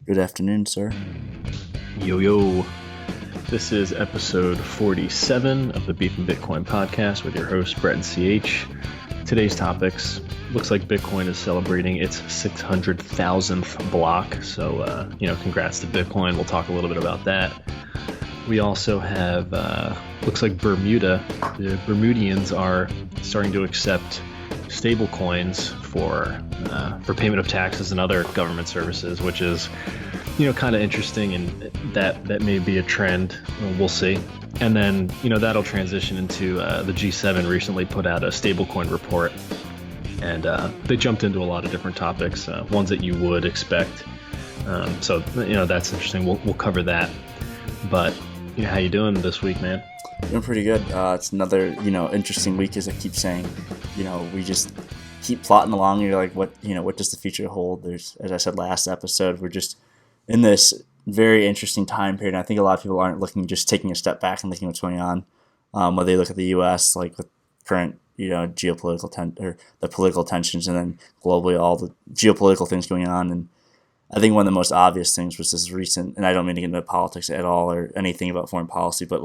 Good afternoon, sir. Yo, yo. This is episode 47 of the Beef and Bitcoin podcast with your host, Brett and CH. Today's topics, looks like Bitcoin is celebrating its 600,000th block. So, congrats to Bitcoin. We'll talk a little bit about that. We also have, looks like Bermuda. The Bermudians are starting to accept stablecoins for payment of taxes and other government services, which is, kind of interesting, and that may be a trend. We'll see. And then, that'll transition into the G7 recently put out a Stablecoin Report, and they jumped into a lot of different topics, ones that you would expect. So that's interesting. We'll cover that. But how you doing this week, man? Doing pretty good. It's another interesting week, as I keep saying. We just keep plotting along. You're like, what does the future hold? There's, as I said last episode, we're just in this very interesting time period. And I think a lot of people aren't just taking a step back and looking what's going on. When they look at the U.S., like with current geopolitical or the political tensions, and then globally all the geopolitical things going on. And I think one of the most obvious things was this recent, and I don't mean to get into politics at all or anything about foreign policy, but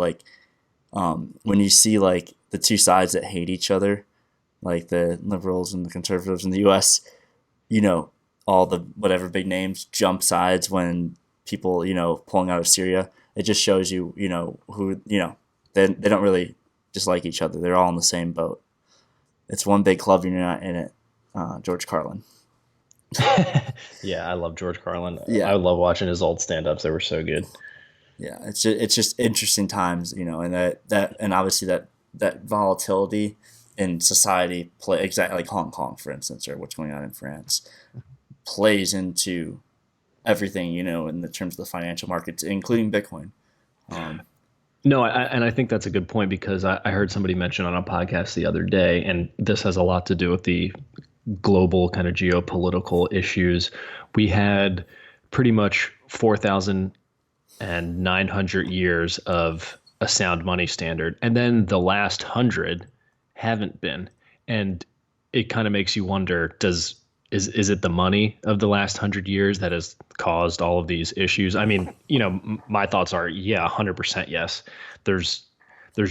when you see like the two sides that hate each other, like the liberals and the conservatives in the U.S., all the whatever big names jump sides when people, pulling out of Syria. It just shows you, who, they don't really dislike each other. They're all in the same boat. It's one big club and you're not in it. George Carlin. Yeah, I love George Carlin. Yeah. I love watching his old stand-ups. They were so good. Yeah, it's just interesting times, and that and obviously that volatility in society play exactly like Hong Kong, for instance, or what's going on in France, plays into everything, in the terms of the financial markets, including Bitcoin. No, I think that's a good point, because I heard somebody mention on a podcast the other day, and this has a lot to do with the global kind of geopolitical issues. We had pretty much 4,900 years of a sound money standard, and then the last 100 haven't been. And it kind of makes you wonder, is it the money of the last 100 years that has caused all of these issues? I mean, my thoughts are, yeah, 100% yes. There's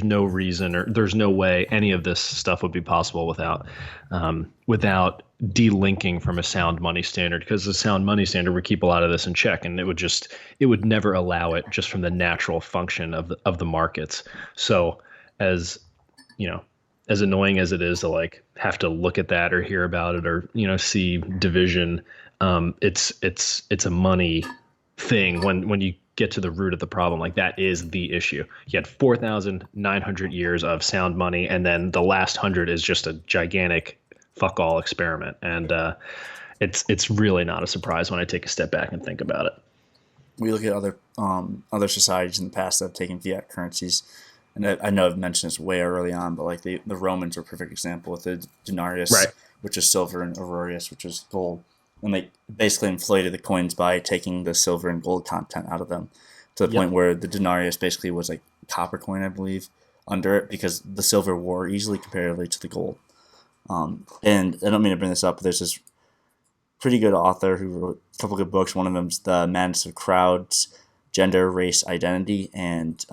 no reason, or there's no way any of this stuff would be possible without delinking from a sound money standard, because the sound money standard would keep a lot of this in check, and it would never allow it, just from the natural function of the markets. So as as annoying as it is to have to look at that or hear about it, or see division, it's a money thing when you get to the root of the problem. Like, that is the issue. You had 4,900 years of sound money, and then the last 100 is just a gigantic fuck all experiment. And it's really not a surprise when I take a step back and think about it. We look at other societies in the past that have taken fiat currencies, and I know I've mentioned this way early on, but like the Romans are a perfect example with the denarius, Right. which is silver, and aurorius, which is gold. And they basically inflated the coins by taking the silver and gold content out of them, to the point where the denarius basically was like copper coin, I believe, under it, because the silver wore easily comparatively to the gold. And I don't mean to bring this up, but there's this pretty good author who wrote a couple good books. One of them's The Madness of Crowds, Gender, Race, Identity, and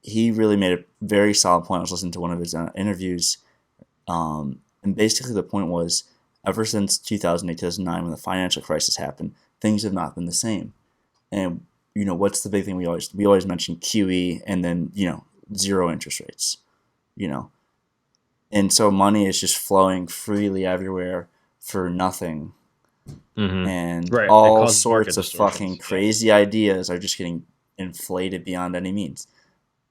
he really made a very solid point. I was listening to one of his interviews, and basically the point was, ever since 2008, 2009, when the financial crisis happened, things have not been the same. And what's the big thing we always mention? QE, and then zero interest rates. And so money is just flowing freely everywhere for nothing, and Right. all sorts of fucking crazy ideas are just getting inflated beyond any means.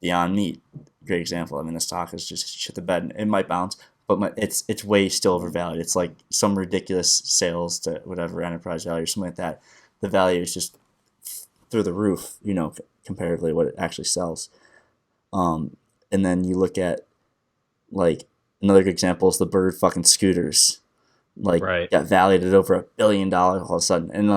Beyond Meat, great example. I mean, the stock is just shit the bed. It might bounce, but it's way still overvalued. It's like some ridiculous sales to whatever enterprise value or something like that. The value is just through the roof, comparatively what it actually sells. And then you look at like another good example is the Bird fucking scooters. Right. Got valued at over $1 billion all of a sudden. And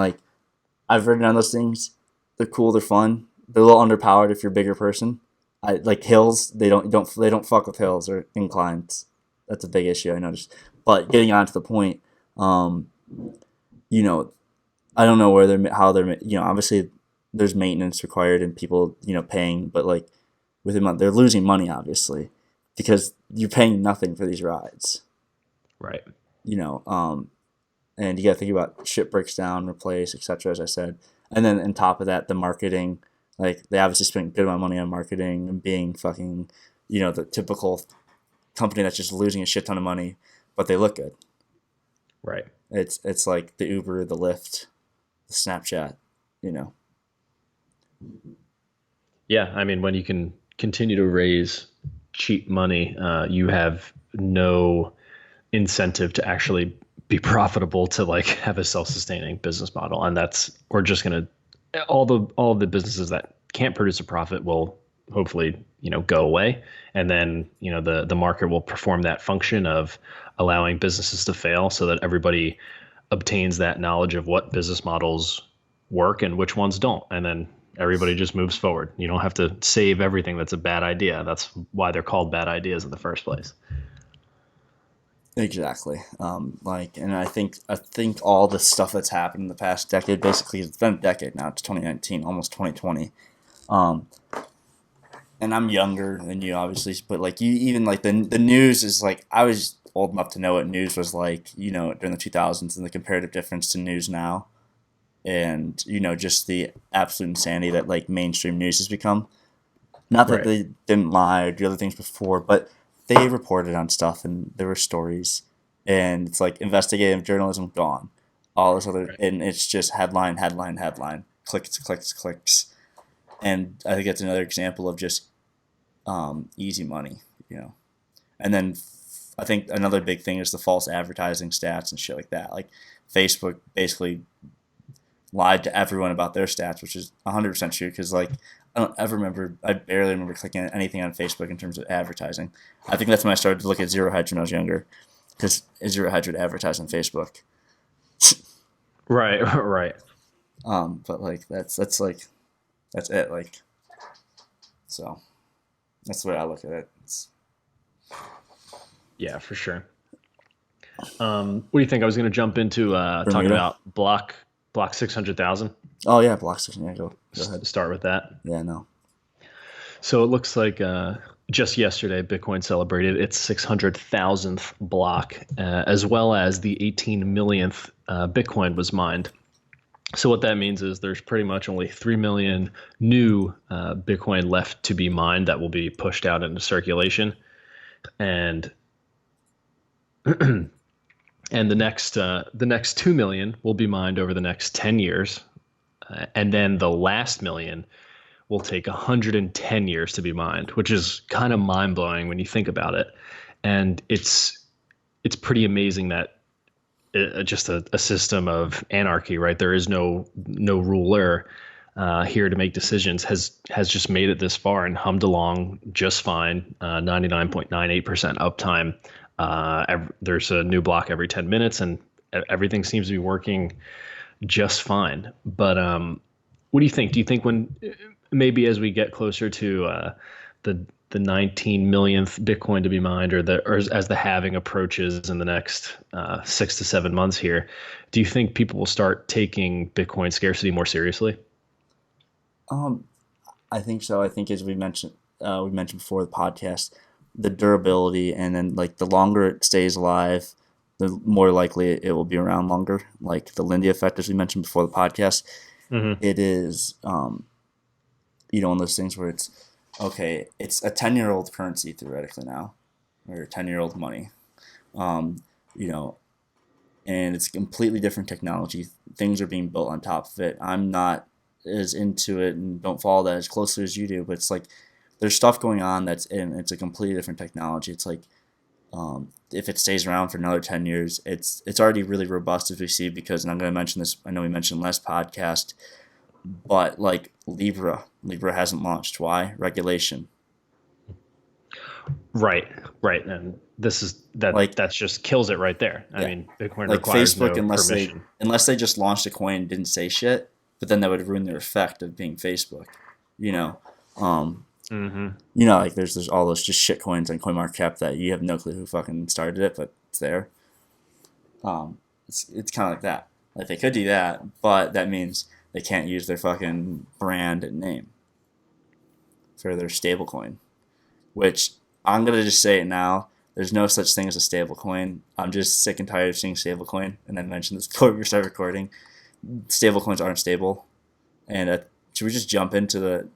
I've ridden on those things. They're cool. They're fun. They're a little underpowered if you're a bigger person. I like hills. They don't fuck with hills or inclines. That's a big issue I noticed. But getting on to the point, I don't know how they're, obviously there's maintenance required and people, paying, but like with them, they're losing money obviously because you're paying nothing for these rides, Right. you know, and you got to think about ship breaks down, replace, etc. As I said, and then on top of that, the marketing, like they obviously spent good amount of money on marketing and being fucking, the typical company that's just losing a shit ton of money, but they look good. Right. It's like the Uber, the Lyft, the Snapchat, you know. Yeah, I mean, when you can continue to raise cheap money, you have no incentive to actually be profitable to like have a self-sustaining business model, and we're just gonna all of the businesses that can't produce a profit will hopefully go away, and then the market will perform that function of allowing businesses to fail so that everybody obtains that knowledge of what business models work and which ones don't, and then everybody just moves forward. You don't have to save everything that's a bad idea. That's why they're called bad ideas in the first place. Exactly. And I think all the stuff that's happened in the past decade, basically, it's been a decade now. It's 2019, almost 2020. Um, and I'm younger than you, obviously, but like you, even like the news is like I was old enough to know what news was like, during the 2000s and the comparative difference to news now, and just the absolute insanity that like mainstream news has become. Not that Right. they didn't lie or do other things before, but they reported on stuff and there were stories, and it's like investigative journalism gone. All this other, Right. and it's just headline, headline, headline, clicks, clicks, clicks, and I think that's another example of just easy money, And then I think another big thing is the false advertising stats and shit like that. Like Facebook basically lied to everyone about their stats, which is 100% true. Because like I barely remember clicking on anything on Facebook in terms of advertising. I think that's when I started to look at Zero Hedge when I was younger, because Zero Hedge would advertise on Facebook. Right. Right. But like that's it. Like so, that's the way I look at it. Yeah, for sure. What do you think? I was going to jump into talking Bermuda. about block 600,000. Oh yeah, block station. Yeah, go ahead. Start with that. Yeah, no. So it looks like just yesterday, Bitcoin celebrated its 600,000th block, as well as the 18 millionth Bitcoin was mined. So what that means is there's pretty much only 3 million new Bitcoin left to be mined that will be pushed out into circulation, and and the next 2 million will be mined over the next 10 years, and then the last million will take 110 years to be mined, which is kind of mind blowing when you think about it. And it's pretty amazing that just a system of anarchy, right? There is no ruler here to make decisions, has just made it this far and hummed along just fine. 99.98% uptime. There's a new block every 10 minutes, and everything seems to be working just fine. But what do you think? Do you think when maybe as we get closer to the 19 millionth Bitcoin to be mined, or as the halving approaches in the next 6 to 7 months here, do you think people will start taking Bitcoin scarcity more seriously? Um, I think so. I think as we mentioned before the podcast, the durability, and then like the longer it stays alive, the more likely it will be around longer. Like the Lindy effect, as we mentioned before the podcast, Mm-hmm. it is one of those things where it's okay. It's a 10-year-old currency theoretically now, or 10-year-old money. Um, you know, and it's completely different technology. Things are being built on top of it. I'm not as into it and don't follow that as closely as you do, but it's like there's stuff going on it's a completely different technology. It's like if it stays around for another 10 years, it's already really robust as we see, because, and I'm going to mention this, I know we mentioned last podcast, but like Libra hasn't launched. Why? Regulation. Right, right, and this is Like that's just kills it right there. I yeah, mean, Bitcoin like requires Facebook, no unless permission. they just launched a coin and didn't say shit, but then that would ruin their effect of being Facebook. You know, um, Mm-hmm. like there's all those just shit coins on CoinMarketCap that you have no clue who fucking started it, but it's there. It's kind of like that. Like they could do that, but that means they can't use their fucking brand and name for their stablecoin. Which I'm gonna just say it now. There's no such thing as a stablecoin. I'm just sick and tired of seeing stablecoin, and I mentioned this before we start recording. Stablecoins aren't stable, and should we just jump into the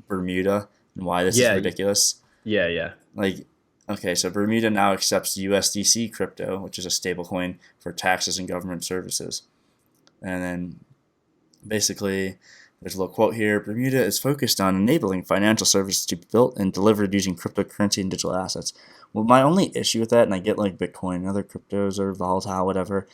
Bermuda and why this is ridiculous? Yeah. Like, okay, so Bermuda now accepts USDC crypto, which is a stablecoin for taxes and government services. And then basically, there's a little quote here. Bermuda is focused on enabling financial services to be built and delivered using cryptocurrency and digital assets. Well, my only issue with that, and I get like Bitcoin and other cryptos are volatile, whatever,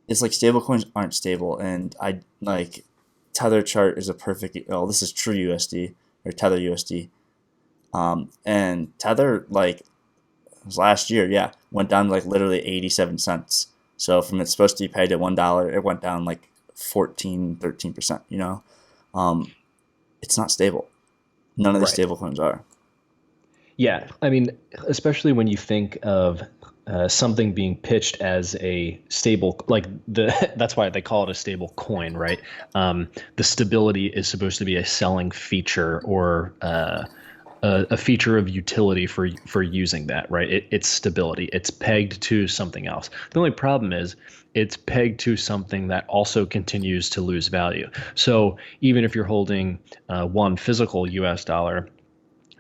it's like stablecoins aren't stable. And I like Tether chart is a perfect, oh, this is True USD or Tether USD. And Tether, like, last year, went down like literally 87 cents. So from it's supposed to be paid at $1, it went down like 13%, you know? It's not stable. None of the stable coins are. Yeah, I mean, especially when you think of something being pitched as a stable, like that's why they call it a stable coin, right? The stability is supposed to be a selling feature or a feature of utility for using that, right? It's stability. It's pegged to something else. The only problem is it's pegged to something that also continues to lose value. So even if you're holding one physical US dollar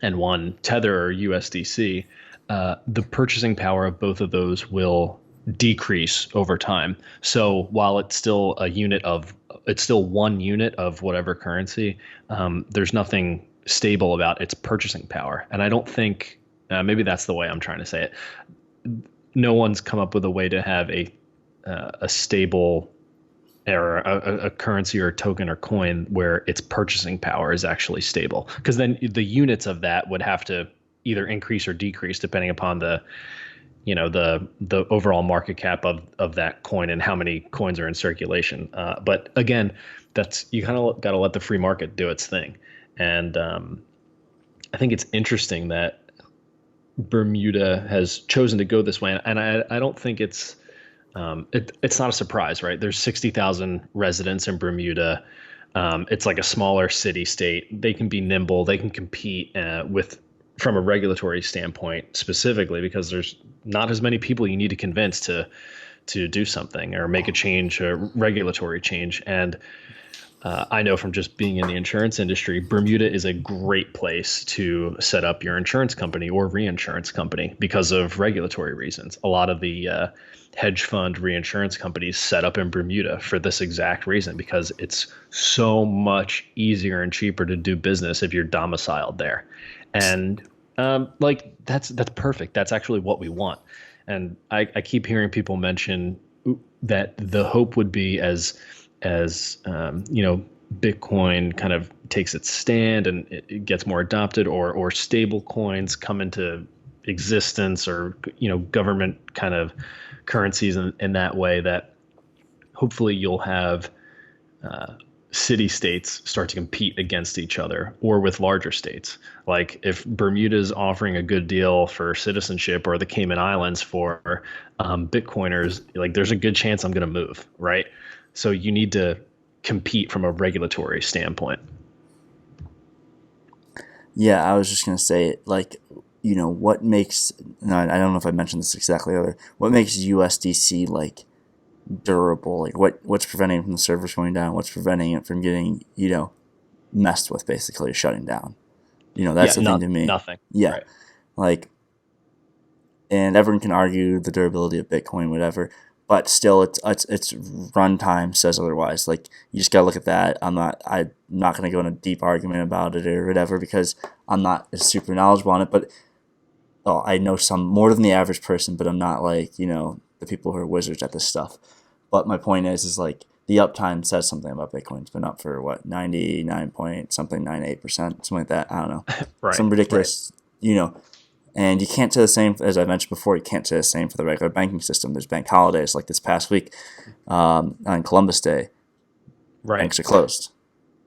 and one Tether or USDC, the purchasing power of both of those will decrease over time. So while it's still it's still one unit of whatever currency, there's nothing stable about its purchasing power. And I don't think, maybe that's the way I'm trying to say it. No one's come up with a way to have a stable or a currency or a token or coin where its purchasing power is actually stable. Because then the units of that would have to either increase or decrease depending upon the overall market cap of that coin and how many coins are in circulation. But again, you kind of got to let the free market do its thing. And I think it's interesting that Bermuda has chosen to go this way. And I don't think it's not a surprise, right? There's 60,000 residents in Bermuda. It's like a smaller city state. They can be nimble. They can compete from a regulatory standpoint specifically because there's not as many people you need to convince to do something or make a change, a regulatory change. And I know from just being in the insurance industry, Bermuda is a great place to set up your insurance company or reinsurance company because of regulatory reasons. A lot of the hedge fund reinsurance companies set up in Bermuda for this exact reason, because it's so much easier and cheaper to do business if you're domiciled there. And that's perfect. That's actually what we want. And I keep hearing people mention that the hope would be as Bitcoin kind of takes its stand and it gets more adopted, or stable coins come into existence, or government kind of currencies in that way, that hopefully you'll have city states start to compete against each other or with larger states. Like if Bermuda's offering a good deal for citizenship, or the Cayman Islands for Bitcoiners, like there's a good chance I'm going to move, right? So you need to compete from a regulatory standpoint. Yeah, I was just going to say, like, what makes, no, I don't know if I mentioned this exactly earlier, what makes USDC, like, durable? Like, what's preventing it from the servers going down? What's preventing it from getting, messed with, basically, or shutting down? That's the thing to me. Nothing. Yeah. Right. Like, and everyone can argue the durability of Bitcoin, whatever, but still, its runtime says otherwise. Like, you just gotta look at that. I'm not gonna go in a deep argument about it or whatever, because I'm not super knowledgeable on it. But I know some more than the average person, but I'm not like the people who are wizards at this stuff. But my point is like the uptime says something about Bitcoin. It's been up for 98%, something like that. I don't know, Right. Some ridiculous, And you can't say the same, as I mentioned before, you can't say the same for the regular banking system. There's bank holidays, like this past week on Columbus Day. Right. Banks are closed.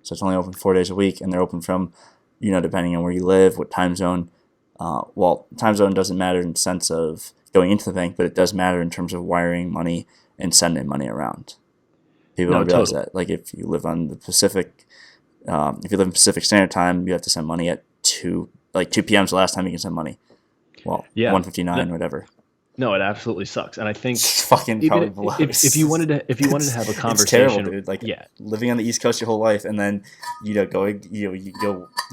So it's only open 4 days a week, and they're open from, depending on where you live, what time zone. Time zone doesn't matter in the sense of going into the bank, but it does matter in terms of wiring money and sending money around. People No, don't realize totally. that. Like if you live on the Pacific, if you live in Pacific Standard Time, you have to send money at 2 p.m. is the last time you can send money. Well, Yeah. 1:59, whatever. No, it absolutely sucks. And I think It's fucking probably even blows. if you wanted to have a It's terrible, conversation, dude. Like yeah, living on the East Coast your whole life, and then going, you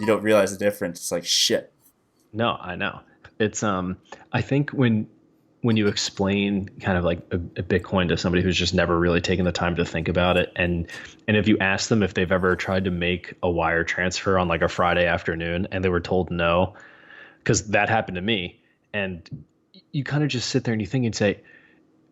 don't realize the difference. It's like shit. no, I know. It's I think when you explain kind of like a Bitcoin to somebody who's just never really taken the time to think about it, and if you ask them if they've ever tried to make a wire transfer on like a Friday afternoon and they were told no, because that happened to me, and you kind of just sit there and you think and say,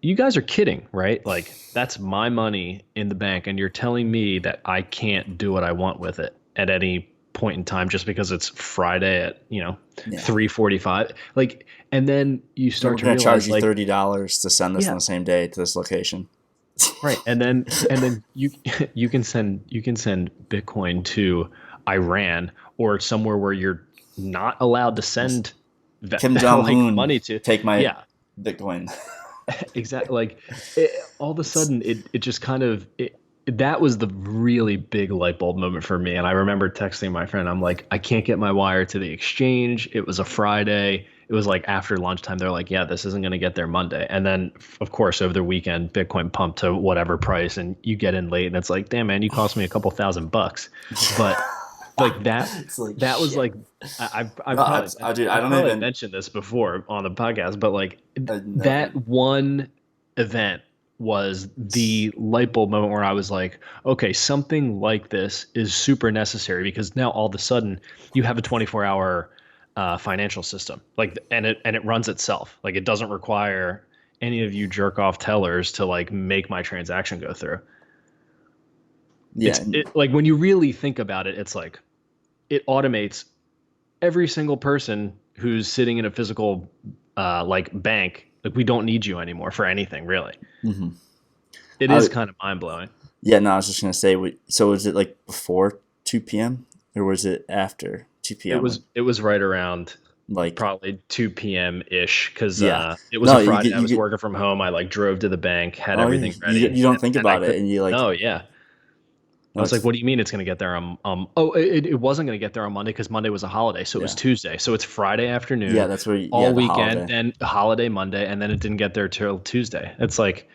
you guys are kidding, right? Like that's my money in the bank, and you're telling me that I can't do what I want with it at any point in time just because it's Friday at Yeah. 3:45. Like, and then you So start we're to gonna charge realize you like, $30 to send this yeah, on the same day to this location. right, and then you you can send Bitcoin to Iran or somewhere where you're not allowed to send Kim Jong like Un, money to. take my Yeah, Bitcoin. exactly. Like all of a sudden, it just kind of that was the really big light bulb moment for me. And I remember texting my friend. I'm like, I can't get my wire to the exchange. It was a Friday. It was like after lunchtime. They're like, yeah, this isn't going to get there Monday. And then, of course, over the weekend, Bitcoin pumped to whatever price, and you get in late, and it's like, damn, man, you cost me a couple $1,000. But like that, It's like that was shit. like, I No, probably, dude, I I don't probably even. mentioned this before on the podcast, but like Never. that one event was the light bulb moment where I was like, okay, something like this is super necessary because now all of a sudden you have a 24-hour financial system, like, and it runs itself. Like it doesn't require any of you jerk off tellers to like make my transaction go through. Yeah, Like when you really think about it, it's like it automates every single person who's sitting in a physical like bank. Like we don't need you anymore for anything really. hmm It is kind of mind blowing. yeah. No, I was just gonna say. So was it like before 2 p.m. or was it after 2 p.m.? It was right around Like, probably 2 p.m. ish because yeah. it was No, a you Friday. get I you was get. working from home. I like drove to the bank, had Oh, everything you ready, don't think and I about it, could. and you like. No, yeah. I No, was like, it's "What do you mean it's going to get there on?" Oh, it wasn't going to get there on Monday because Monday was a holiday, so it was yeah, Tuesday. So it's Friday yeah. afternoon, That's where. Yeah, all the weekend, holiday. then holiday Monday, and then it didn't get there till Tuesday. It's like,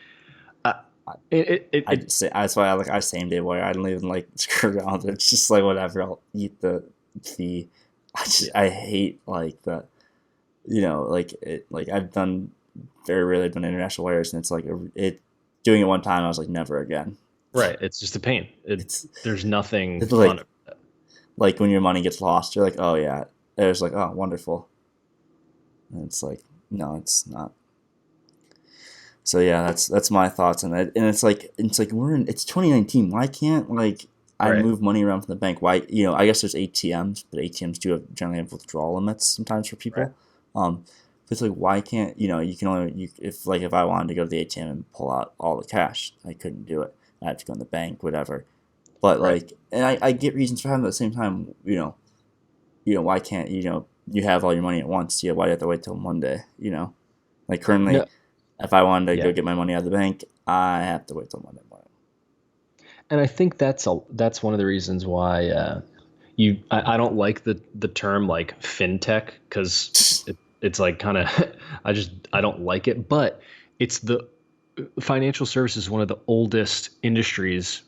uh, I it just say that's why I same day wire. I don't even like screw around. It's just like whatever. I'll eat the fee. yeah, I hate like the like it like I've done very rarely done international wires, and it's like it doing it one time. I was like never again. right. It's just a pain. It's There's nothing it's fun. like when your money gets lost, you're like, oh yeah. It's like, oh, wonderful. And it's like, no, it's not. So yeah, that's my thoughts on it. And it's like it's 2019. Why can't like I Right. move money around from the bank? Why I guess there's ATMs, but ATMs generally have withdrawal limits sometimes for Right. people. But it's like why can't you can only if I wanted to go to the ATM and pull out all the cash, I couldn't do it. I had to go in the bank, whatever. But Right. like, and I get reasons for having it at the same time. Why can't you have all your money at once? Yeah, why do you have to wait till Monday? Like currently, No. if I wanted to Yeah. go get my money out of the bank, I have to wait till Monday morning. And I think that's one of the reasons why I don't like the term like fintech because it's like kind of I don't like it, but it's the financial services is one of the oldest industries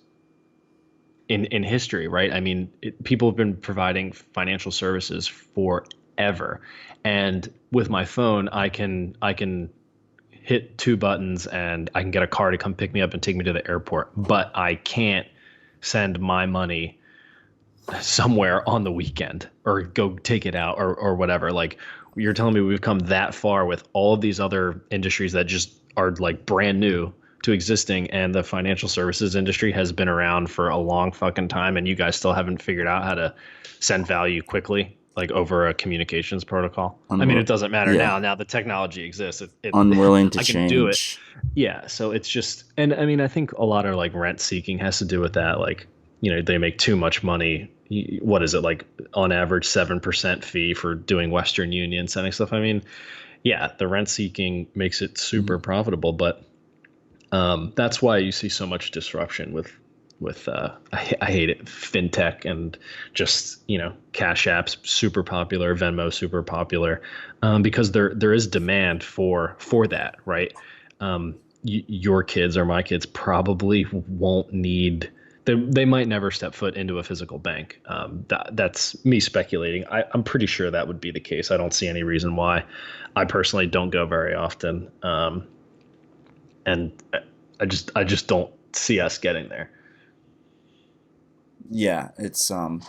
in history, right? I mean, people have been providing financial services forever, and with my phone, I can hit two buttons and I can get a car to come pick me up and take me to the airport, but I can't send my money somewhere on the weekend or go take it out or whatever. Like you're telling me we've come that far with all of these other industries that just are like brand new to existing, and the financial services industry has been around for a long fucking time, and you guys still haven't figured out how to send value quickly like over a communications protocol. I mean, it doesn't matter Yeah, now the technology exists. unwilling to I can do it. change. Yeah, so it's just, and I mean, I think a lot of like rent seeking has to do with that. Like, they make too much money. What is it like on average 7% fee for doing Western Union sending stuff? I mean, yeah, the rent seeking makes it super profitable, but That's why you see so much disruption with I hate it, fintech, and just, Cash App's super popular, Venmo super popular, because there is demand for that, right? Your kids or my kids probably won't need. They might never step foot into a physical bank. That's me speculating. I'm pretty sure that would be the case. I don't see any reason why. I personally don't go very often, and I just don't see us getting there. Yeah, it's gonna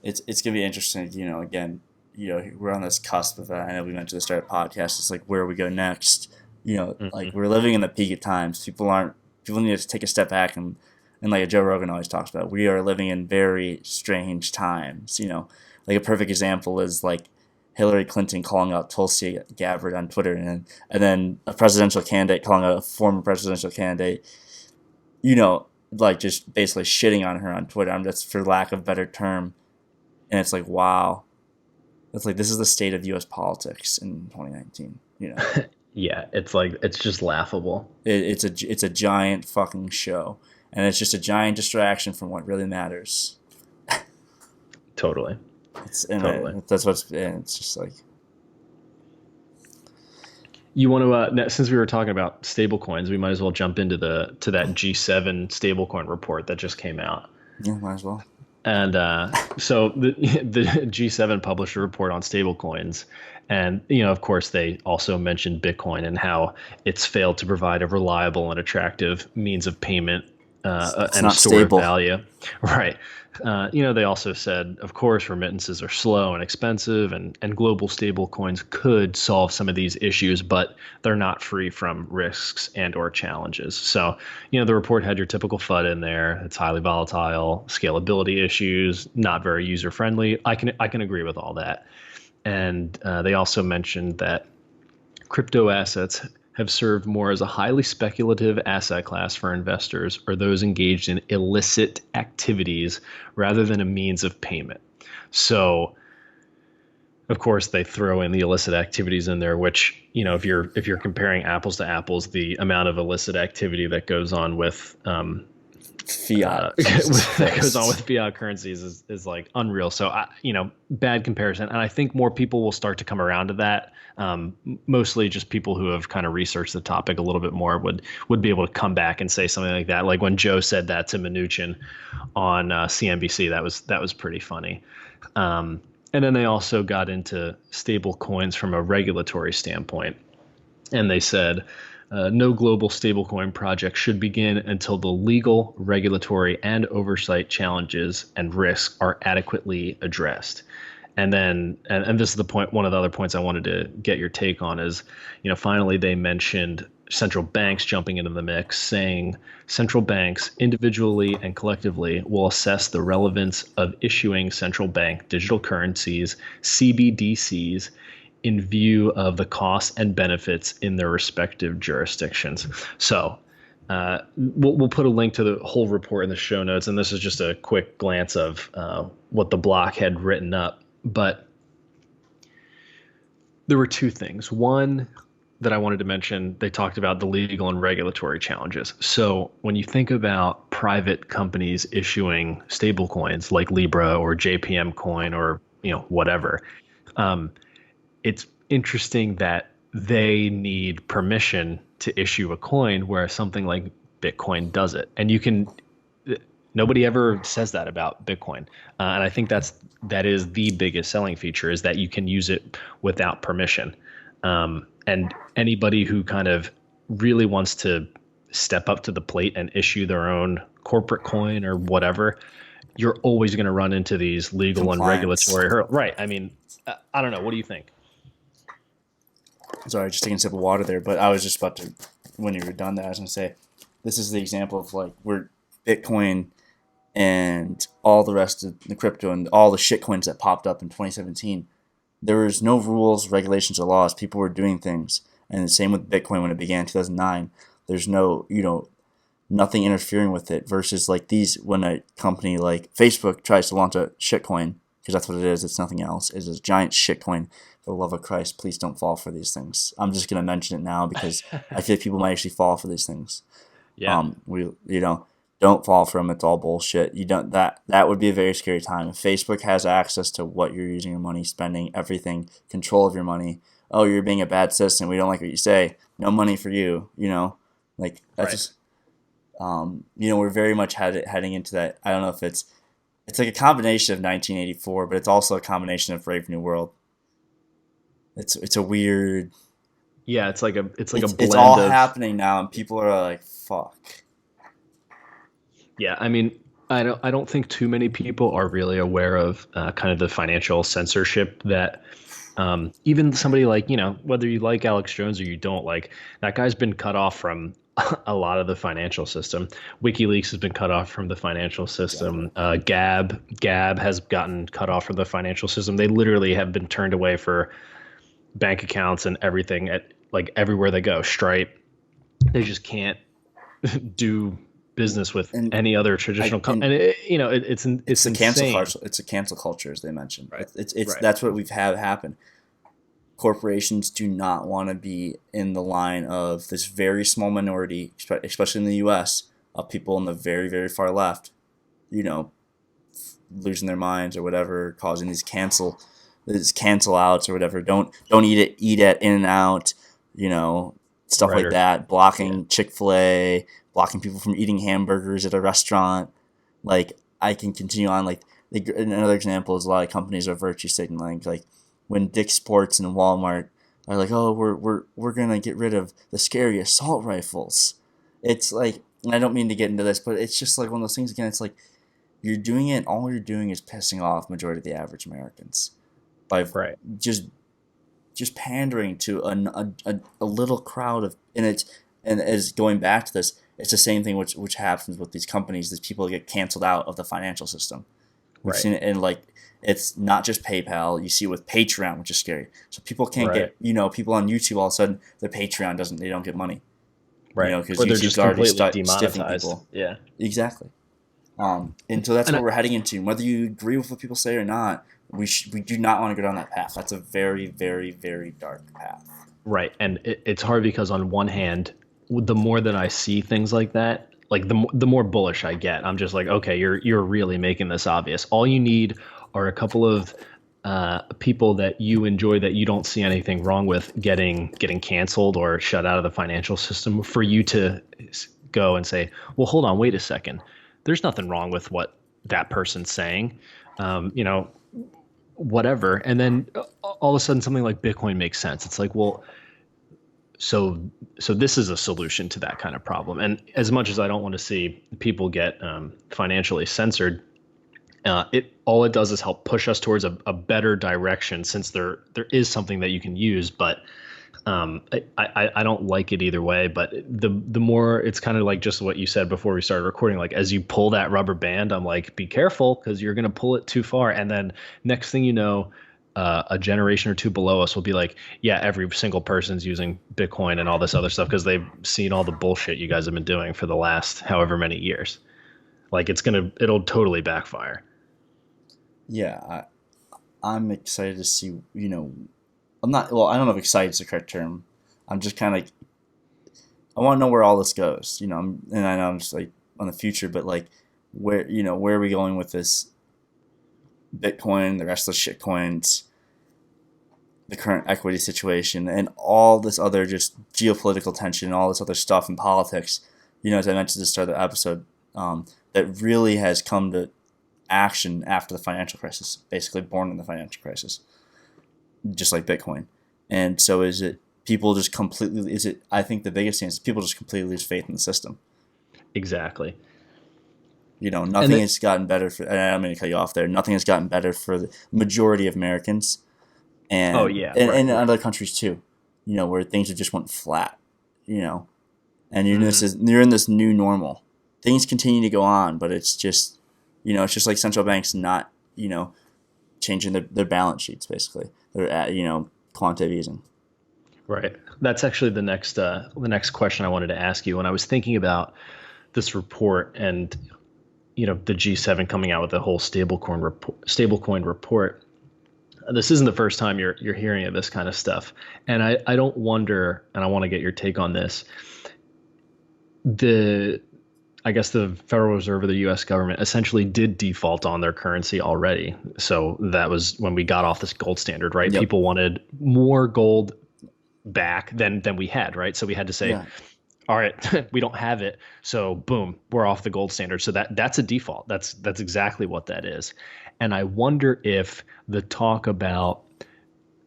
be interesting. Again, we're on this cusp of. I know we mentioned at the start of the podcast. It's like where we go next. Like Hmm. we're living in the peak of times. People need to take a step back and like Joe Rogan always talks about, we are living in very strange times. Like a perfect example is like Hillary Clinton calling out Tulsi Gabbard on Twitter, and then a presidential candidate calling out a former presidential candidate. Like just basically shitting on her on Twitter. That's for lack of a better term. And it's like, wow. It's like this is the state of U.S. politics in 2019. Yeah, it's just laughable. It's a giant fucking show, and it's just a giant distraction from what really matters. Totally, totally. It's just like You want to since we were talking about stablecoins, we might as well jump into the to that G7 stablecoin report that just came out. yeah, might as well. And so the G7 published a report on stablecoins, and of course, they also mentioned Bitcoin and how it's failed to provide a reliable and attractive means of payment It's and a not store of stable. value. Right. They also said, of course, remittances are slow and expensive, and global stablecoins could solve some of these issues, but they're not free from risks and or challenges. So, the report had your typical FUD in there. It's highly volatile, scalability issues, not very user friendly. I can agree with all that. And they also mentioned that crypto assets have served more as a highly speculative asset class for investors or those engaged in illicit activities rather than a means of payment. So, of course, they throw in the illicit activities in there, which, if you're comparing apples to apples, the amount of illicit activity that goes on with Fiat. Jesus that goes on with Christ. fiat currencies is like unreal. So bad comparison, and I think more people will start to come around to that. Mostly just people who have kind of researched the topic a little bit more would be able to come back and say something like that. Like when Joe said that to Mnuchin on CNBC, that was pretty funny. And then they also got into stable coins from a regulatory standpoint, and they said no global stablecoin project should begin until the legal, regulatory, and oversight challenges and risks are adequately addressed. And then, and this is the point, one of the other points I wanted to get your take on is, finally they mentioned central banks jumping into the mix, saying central banks individually and collectively will assess the relevance of issuing central bank digital currencies, CBDCs, in view of the costs and benefits in their respective jurisdictions. So we'll put a link to the whole report in the show notes, and this is just a quick glance of what the block had written up. But there were two things. One that I wanted to mention, they talked about the legal and regulatory challenges. So when you think about private companies issuing stable coins like Libra or JPM coin or whatever, it's interesting that they need permission to issue a coin, where something like Bitcoin does it. And nobody ever says that about Bitcoin. And I think that is the biggest selling feature, is that you can use it without permission. And anybody who kind of really wants to step up to the plate and issue their own corporate coin or whatever, you're always going to run into these legal and Compliance. regulatory hurdles. Right. I mean, I don't know. What do you think? Sorry, just taking a sip of water there. But I was just about to, when you were done there, I was going to say, this is the example of like where Bitcoin and all the rest of the crypto and all the shit coins that popped up in 2017, there was no rules, regulations, or laws. People were doing things. And the same with Bitcoin when it began in 2009. There's no, nothing interfering with it versus like when a company like Facebook tries to launch a shitcoin because that's what it is. It's nothing else. It's a giant shitcoin. For the love of Christ, please don't fall for these things. I'm just gonna mention it now because I feel like people might actually fall for these things. Yeah. Don't fall for them. It's all bullshit. You don't that would be a very scary time. If Facebook has access to what you're using your money, spending, everything, control of your money. Oh, you're being a bad citizen. We don't like what you say. No money for you. Like that's just. We're very much heading into that. I don't know if it's like a combination of 1984, but it's also a combination of Brave New World. It's a weird. Yeah, it's like a blend. It's all happening now, and people are like, "Fuck." Yeah, I mean, I don't think too many people are really aware of kind of the financial censorship that even somebody like, whether you like Alex Jones or you don't, like, that guy's been cut off from a lot of the financial system. WikiLeaks has been cut off from the financial system. Gab has gotten cut off from the financial system. They literally have been turned away for bank accounts and everything at like everywhere they go. Stripe, they just can't do business with any other traditional company. It's a insane. cancel culture. It's a cancel culture, as they mentioned. Right. It's right. That's what we've had happen. Corporations do not want to be in the line of this very small minority, especially in the U.S., of people on the very, very far left, losing their minds or whatever, causing these cancel outs or whatever. Don't eat at In-N-Out, stuff like that. Blocking Chick-fil-A, blocking people from eating hamburgers at a restaurant. Like, I can continue on. Like, another example is a lot of companies are virtue signaling. Like, when Dick's Sports and Walmart are like, oh, we're gonna get rid of the scary assault rifles. It's like, and I don't mean to get into this, but it's just like one of those things again. It's like you're doing it. All you're doing is pissing off majority of the average Americans by just pandering to a little crowd of, and as going back to this, it's the same thing which happens with these companies. These people get canceled out of the financial system. We've seen it in, like, it's not just PayPal. You see it with Patreon, which is scary. So people can't get, people on YouTube, all of a sudden, their Patreon they don't get money. Right. Because or they're just already completely stiffing demonetized. people. Yeah. Exactly. And so that's what we're heading into. Whether you agree with what people say or not, we do not want to go down that path. That's a very, very, very dark path. Right. And it's hard because on one hand, the more that I see things like that, like the more bullish I get. I'm just like, okay, you're really making this obvious. All you need are a couple of people that you enjoy that you don't see anything wrong with getting canceled or shut out of the financial system for you to go and say, well, hold on, wait a second. There's nothing wrong with what that person's saying, whatever. And then all of a sudden something like Bitcoin makes sense. It's like, well, so this is a solution to that kind of problem. And as much as I don't want to see people get financially censored, all it does is help push us towards a better direction, since there is something that you can use. But I don't like it either way. But the more, it's kind of like just what you said before we started recording, like, as you pull that rubber band, I'm like, be careful, because you're going to pull it too far. And then next thing you know, a generation or two below us will be like, yeah, every single person's using Bitcoin and all this other stuff because they've seen all the bullshit you guys have been doing for the last however many years. Like, it'll totally backfire. Yeah, I'm excited to see, I don't know if excited is the correct term. I'm just kind of like, I want to know where all this goes, and I know I'm just like on the future, but like, where are we going with this Bitcoin, the rest of the shit coins, the current equity situation, and all this other just geopolitical tension, and all this other stuff in politics, as I mentioned at the start of the episode, that really has come to action after the financial crisis, basically born in the financial crisis, just like Bitcoin. And so I think the biggest thing is people just completely lose faith in the system. Exactly. Nothing has gotten better for, and I'm going to cut you off there, nothing has gotten better for the majority of Americans. And, and other countries too, where things have just went flat, and you're in this new normal. Things continue to go on, but it's just, it's just like central banks not, changing their balance sheets, basically. They're at, quantitative easing. Right. That's actually the next question I wanted to ask you. When I was thinking about this report, and the G7 coming out with the whole stablecoin report. This isn't the first time you're hearing of this kind of stuff, and I don't wonder, and I want to get your take on this. I guess the Federal Reserve of the U.S. government essentially did default on their currency already. So that was when we got off this gold standard, right? Yep. People wanted more gold back than we had, right? So we had to say, all right, we don't have it. So boom, we're off the gold standard. So that's a default. That's exactly what that is. And I wonder if the talk about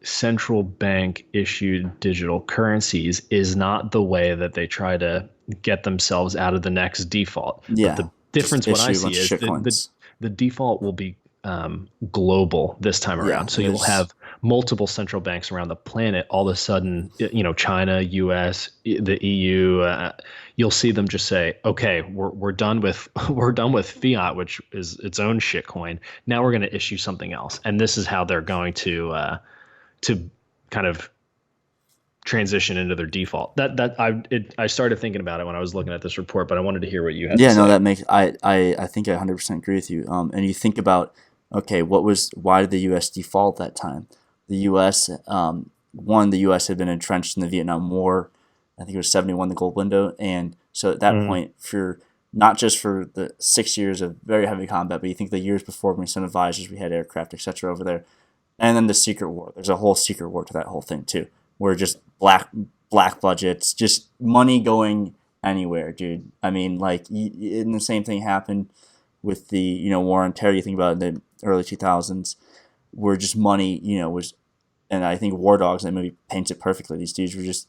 central bank issued digital currencies is not the way that they try to get themselves out of the next default. Yeah. But the difference, what I see, is the default will be global this time around. So you'll have multiple central banks around the planet. All of a sudden, China, US, the EU, you'll see them just say, okay, we're done with fiat, which is its own shit coin. Now we're going to issue something else. And this is how they're going to kind of transition into their default. I started thinking about it when I was looking at this report, but I wanted to hear what you had to say. Yeah, no, that makes I think I 100% agree with you. And you think about, okay, why did the U.S. default that time? The U.S. The U.S. had been entrenched in the Vietnam War. I think it was 71, the gold window, and so at that point, not just for the 6 years of very heavy combat, but you think the years before when we sent advisors, we had aircraft, etc. over there. And then the secret war. There's a whole secret war to that whole thing too, where just black budgets, just money going anywhere, dude. I mean, and the same thing happened with the war on terror. You think about it in the early 2000s, where just money was, and I think War Dogs, that movie paints it perfectly. These dudes were just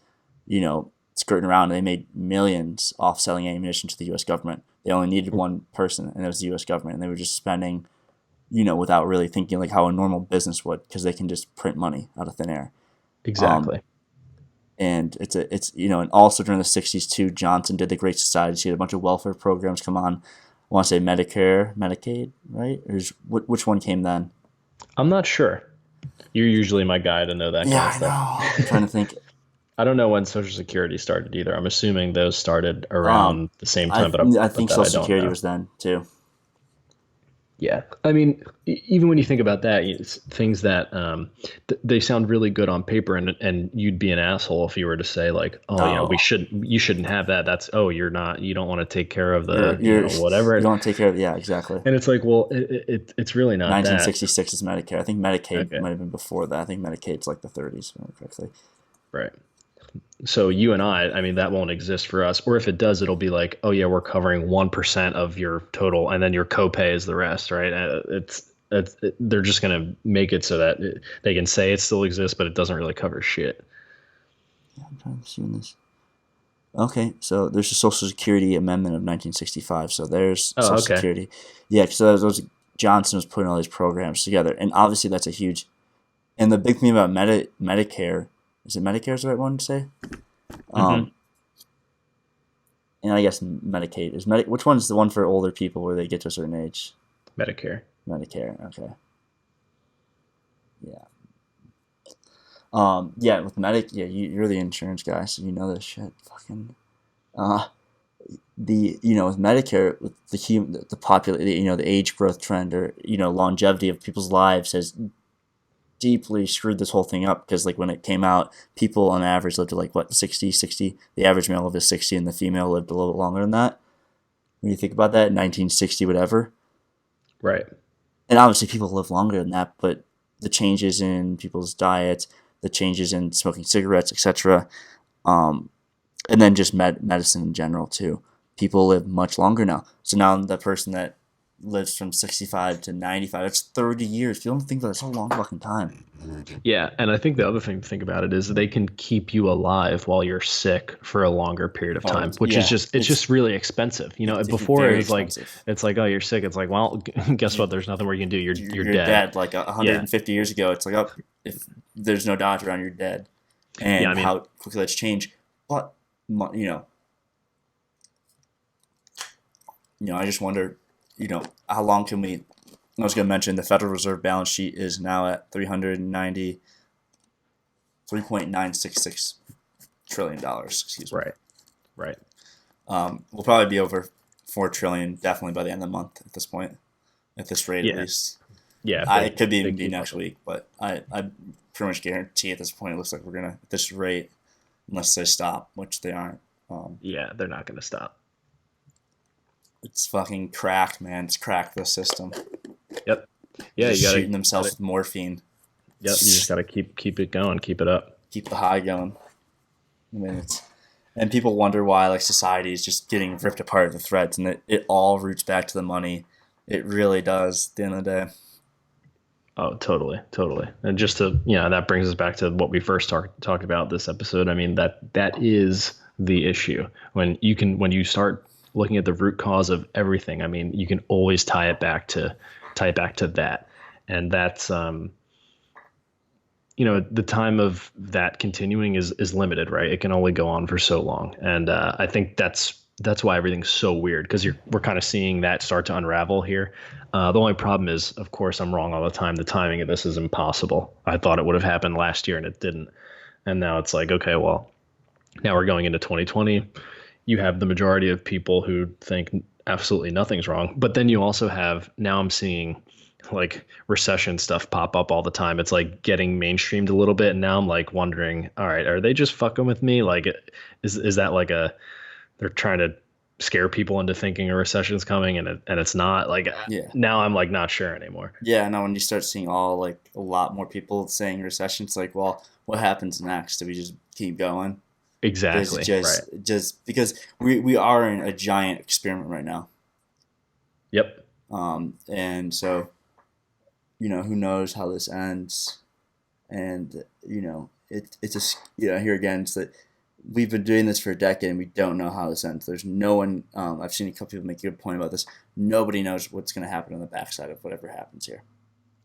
skirting around, and they made millions off selling ammunition to the U.S. government. They only needed one person, and it was the U.S. government, and they were just spending without really thinking like how a normal business would, because they can just print money out of thin air. Exactly. And it's and also during the 60s too, Johnson did the Great Society. He had a bunch of welfare programs come on. I want to say Medicare, Medicaid, right? Or which one came then? I'm not sure. You're usually my guy to know that kind of stuff. Yeah, I'm trying to think. I don't know when Social Security started either. I'm assuming those started around the same time, I think Social Security was then too. Yeah, I mean, even when you think about that, it's things that they sound really good on paper, and you'd be an asshole if you were to say like, you shouldn't have that. That's you don't want to take care of the whatever. You don't take care of exactly. And it's like, well, it's really not 1966 is Medicare. I think Medicaid might have been before that. I think Medicaid's like the 30s, if I remember correctly. Right. So you and I mean, that won't exist for us. Or if it does, it'll be like, oh yeah, we're covering 1% of your total, and then your copay is the rest, right? They're just going to make it so that they can say it still exists, but it doesn't really cover shit. Yeah, I'm trying to see this. Okay, so there's a Social Security Amendment of 1965. So there's Social Security. Yeah, because Johnson was putting all these programs together, and obviously that's a huge. And the big thing about Medicare. Is it Medicare is the right one to say? And I guess Medicaid is which one's the one for older people where they get to a certain age? Medicare. Okay. Yeah. With you're the insurance guy, so you know this shit. Fucking. With Medicare, with the age growth trend, or longevity of people's lives has deeply screwed this whole thing up, because like when it came out, people on average lived to like 60. The average male lived to 60, and the female lived a little bit longer than that. When you think about that, 1960 whatever, right? And obviously people live longer than that, but the changes in people's diets, the changes in smoking cigarettes, etc., and then just medicine in general too. People live much longer now. So now the person that lives from 65 to 95. It's 30 years. If you don't think about it, it's a long fucking time. Yeah, and I think the other thing to think about it is they can keep you alive while you're sick for a longer period of time, which is just really expensive. Before it was expensive. It's like, oh, you're sick. It's like, well, guess what? There's nothing more you can do. You're dead. Like 150 years ago, it's like, if there's no doctor around, you're dead. And how quickly that's changed. But I just wonder. How long can we? I was going to mention the Federal Reserve balance sheet is now at $3.966 trillion. Excuse me. Right. We'll probably be over 4 trillion definitely by the end of the month at this point, at this rate at least. Yeah, It could be next week, but I pretty much guarantee at this point it looks like we're gonna at this rate, unless they stop, which they aren't. Yeah, they're not gonna stop. It's fucking cracked, man. It's cracked the system. Yep. Yeah, you gotta shooting themselves with morphine. Yep. You just gotta keep it going, keep it up, keep the high going. I mean, and people wonder why like society is just getting ripped apart at the threads, and it all roots back to the money. It really does. At the end of the day. Oh, totally. And just to, that brings us back to what we first talked about this episode. I mean, that is the issue. When you start looking at the root cause of everything, I mean, you can always tie it back to that. And that's, the time of that continuing is limited, right? It can only go on for so long. And I think that's why everything's so weird, because we're kind of seeing that start to unravel here. The only problem is, of course, I'm wrong all the time. The timing of this is impossible. I thought it would have happened last year and it didn't. And now it's like, okay, well, now we're going into 2020. You have the majority of people who think absolutely nothing's wrong. But then you also have, now I'm seeing like recession stuff pop up all the time. It's like getting mainstreamed a little bit. And now I'm like wondering, all right, are they just fucking with me? Like, is that like they're trying to scare people into thinking a recession's coming and it's not? Like, now I'm like not sure anymore. Yeah, now when you start seeing a lot more people saying recession, it's like, well, what happens next? Do we just keep going? Exactly. Just because we are in a giant experiment right now. Yep. And so, who knows how this ends? And it's just here again, it's that we've been doing this for a decade and we don't know how this ends. There's no one. I've seen a couple people make a good point about this. Nobody knows what's going to happen on the backside of whatever happens here.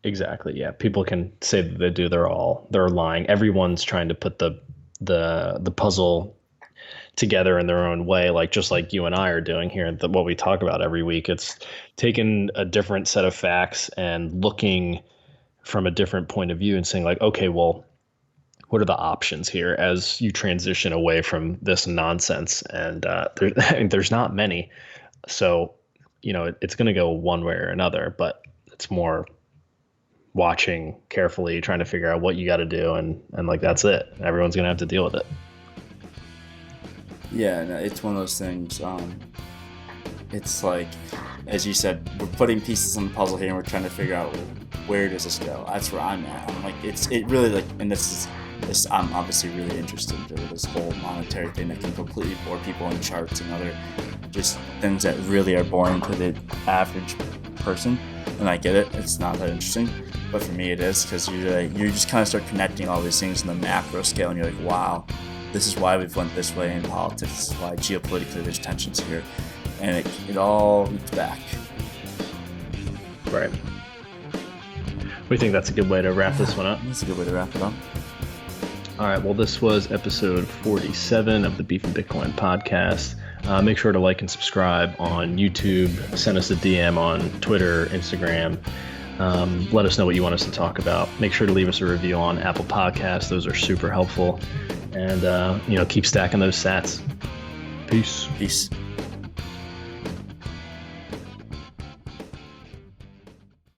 Exactly. Yeah. People can say that they do. They're lying. Everyone's trying to put the puzzle together in their own way, just like you and I are doing here. What we talk about every week, it's taking a different set of facts and looking from a different point of view and saying like, okay, well, what are the options here as you transition away from this nonsense? And there's not many. So, it's going to go one way or another, but it's more watching carefully, trying to figure out what you got to do. And like, that's it. Everyone's going to have to deal with it. Yeah, no, it's one of those things. It's like, as you said, we're putting pieces on the puzzle here and we're trying to figure out where does this go. That's where I'm at. I'm like, it really like, and this I'm obviously really interested in this whole monetary thing that can completely bore people in charts and other just things that really are boring to the average person. And I get it, it's not that interesting, but for me it is, because you just kind of start connecting all these things in the macro scale and you're like, wow, this is why we've went this way in politics, this is why geopolitically there's tensions here, and it all roots back. Right. We think that's a good way to wrap this one up. That's a good way to wrap it up. All right, well, this was episode 47 of the Beef and Bitcoin podcast. Make sure to like and subscribe on YouTube. Send us a DM on Twitter, Instagram. Let us know what you want us to talk about. Make sure to leave us a review on Apple Podcasts. Those are super helpful. And, keep stacking those sats. Peace. Peace.